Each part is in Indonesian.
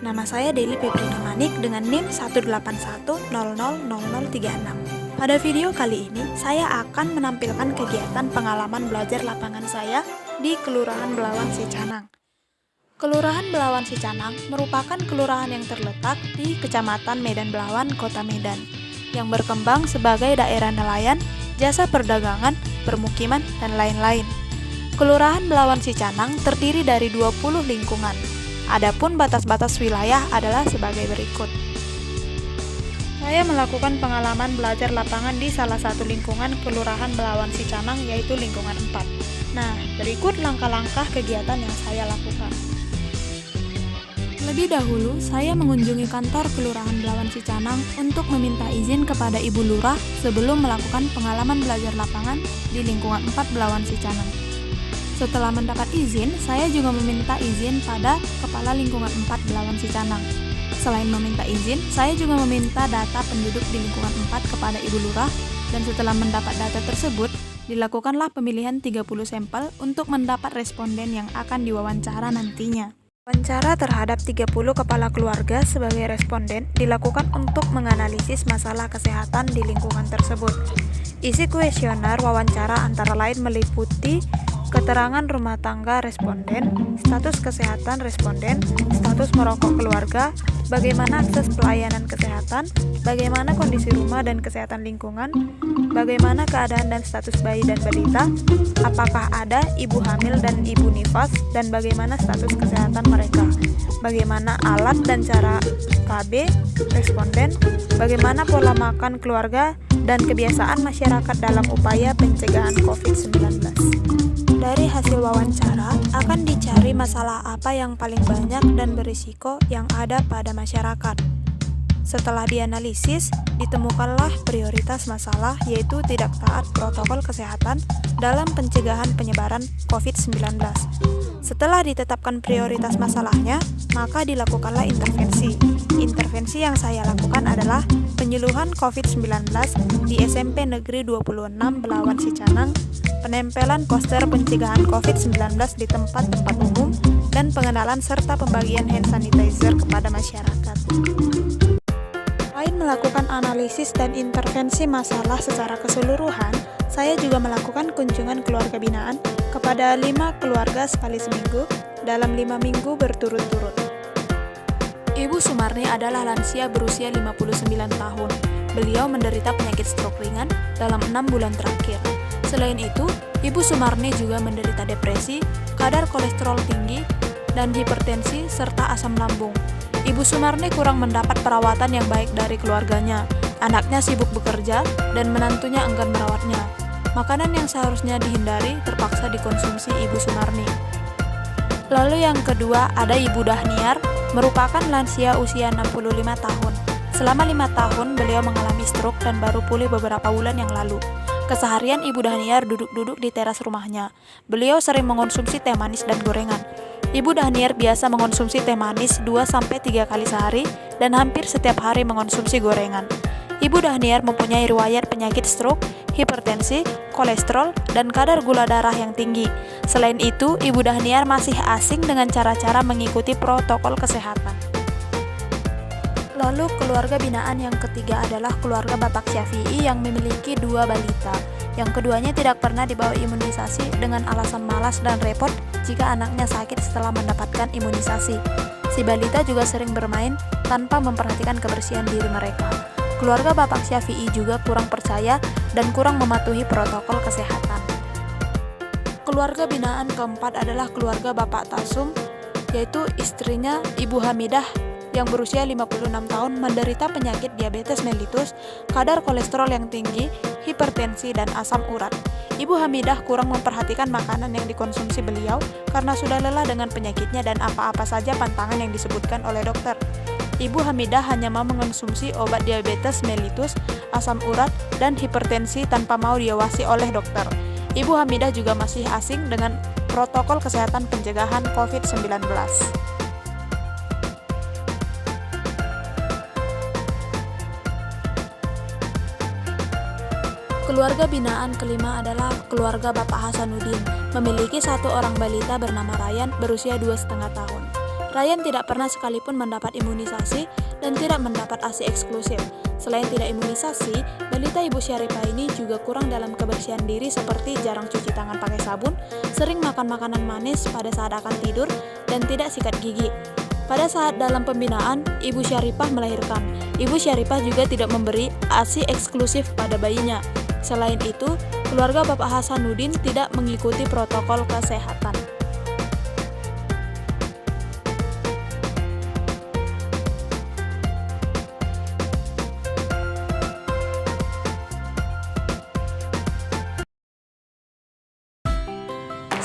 Nama saya Deli Peprina Manik dengan NIM 181000036. Pada video kali ini, saya akan menampilkan kegiatan pengalaman belajar lapangan saya di Kelurahan Belawan Sicanang. Kelurahan Belawan Sicanang merupakan kelurahan yang terletak di Kecamatan Medan Belawan, Kota Medan, yang berkembang sebagai daerah nelayan, jasa perdagangan, permukiman, dan lain-lain. Kelurahan Belawan Sicanang terdiri dari 20 lingkungan. Adapun batas-batas wilayah adalah sebagai berikut. Saya melakukan pengalaman belajar lapangan di salah satu lingkungan Kelurahan Belawan Sicanang, yaitu lingkungan 4. Nah, berikut langkah-langkah kegiatan yang saya lakukan. Lebih dahulu, saya mengunjungi kantor Kelurahan Belawan Sicanang untuk meminta izin kepada Ibu Lurah sebelum melakukan pengalaman belajar lapangan di lingkungan 4 Belawan Sicanang. Setelah mendapat izin, saya juga meminta izin pada Kepala Lingkungan 4 Belawan Sicanang. Selain meminta izin, saya juga meminta data penduduk di lingkungan 4 kepada Ibu Lurah, dan setelah mendapat data tersebut, dilakukanlah pemilihan 30 sampel untuk mendapat responden yang akan diwawancara nantinya. Wawancara terhadap 30 kepala keluarga sebagai responden dilakukan untuk menganalisis masalah kesehatan di lingkungan tersebut. Isi kuesioner wawancara antara lain meliputi keterangan rumah tangga responden, status kesehatan responden, status merokok keluarga, bagaimana akses pelayanan kesehatan, bagaimana kondisi rumah dan kesehatan lingkungan, bagaimana keadaan dan status bayi dan balita, apakah ada ibu hamil dan ibu nifas, dan bagaimana status kesehatan mereka, bagaimana alat dan cara KB responden, bagaimana pola makan keluarga, dan kebiasaan masyarakat dalam upaya pencegahan COVID-19. Dari hasil wawancara, akan dicari masalah apa yang paling banyak dan berisiko yang ada pada masyarakat. Setelah dianalisis, ditemukanlah prioritas masalah, yaitu tidak taat protokol kesehatan dalam pencegahan penyebaran COVID-19. Setelah ditetapkan prioritas masalahnya, maka dilakukanlah intervensi. Intervensi yang saya lakukan adalah penyuluhan COVID-19 di SMP Negeri 26 Belawan Sicanang, penempelan poster pencegahan COVID-19 di tempat-tempat umum, dan pengenalan serta pembagian hand sanitizer kepada masyarakat. Selain melakukan analisis dan intervensi masalah secara keseluruhan, saya juga melakukan kunjungan keluarga binaan kepada 5 keluarga sekali seminggu dalam 5 minggu berturut-turut. Ibu Sumarni adalah lansia berusia 59 tahun. Beliau menderita penyakit stroke ringan dalam 6 bulan terakhir. Selain itu, Ibu Sumarni juga menderita depresi, kadar kolesterol tinggi, dan hipertensi serta asam lambung. Ibu Sumarni kurang mendapat perawatan yang baik dari keluarganya. Anaknya sibuk bekerja dan menantunya enggan merawatnya. Makanan yang seharusnya dihindari terpaksa dikonsumsi Ibu Sumarni. Lalu yang kedua ada Ibu Dahniar, merupakan lansia usia 65 tahun. Selama 5 tahun beliau mengalami stroke dan baru pulih beberapa bulan yang lalu. Keseharian Ibu Dahniar duduk-duduk di teras rumahnya. Beliau sering mengonsumsi teh manis dan gorengan. Ibu Dahniar biasa mengonsumsi teh manis 2-3 kali sehari dan hampir setiap hari mengonsumsi gorengan. Ibu Dahniar mempunyai riwayat penyakit stroke, hipertensi, kolesterol, dan kadar gula darah yang tinggi. Selain itu, Ibu Dahniar masih asing dengan cara-cara mengikuti protokol kesehatan. Lalu keluarga binaan yang ketiga adalah keluarga Bapak Syafi'i yang memiliki 2 balita. Yang keduanya tidak pernah dibawa imunisasi dengan alasan malas dan repot jika anaknya sakit setelah mendapatkan imunisasi. Si balita juga sering bermain tanpa memperhatikan kebersihan diri mereka. Keluarga Bapak Syafi'i juga kurang percaya dan kurang mematuhi protokol kesehatan. Keluarga binaan keempat adalah keluarga Bapak Tasum, yaitu istrinya Ibu Hamidah yang berusia 56 tahun menderita penyakit diabetes mellitus, kadar kolesterol yang tinggi, hipertensi, dan asam urat. Ibu Hamidah kurang memperhatikan makanan yang dikonsumsi beliau karena sudah lelah dengan penyakitnya dan apa-apa saja pantangan yang disebutkan oleh dokter. Ibu Hamidah hanya mau mengonsumsi obat diabetes mellitus, asam urat, dan hipertensi tanpa mau diawasi oleh dokter. Ibu Hamidah juga masih asing dengan protokol kesehatan pencegahan COVID-19. Keluarga binaan kelima adalah keluarga Bapak Hasanuddin, memiliki 1 orang balita bernama Ryan berusia 2,5 tahun. Ryan tidak pernah sekalipun mendapat imunisasi dan tidak mendapat ASI eksklusif. Selain tidak imunisasi, balita Ibu Syarifah ini juga kurang dalam kebersihan diri seperti jarang cuci tangan pakai sabun, sering makan makanan manis pada saat akan tidur, dan tidak sikat gigi. Pada saat dalam pembinaan, Ibu Syarifah melahirkan. Ibu Syarifah juga tidak memberi ASI eksklusif pada bayinya. Selain itu, keluarga Bapak Hasanuddin tidak mengikuti protokol kesehatan.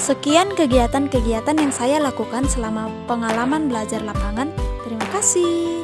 Sekian kegiatan-kegiatan yang saya lakukan selama pengalaman belajar lapangan. Terima kasih.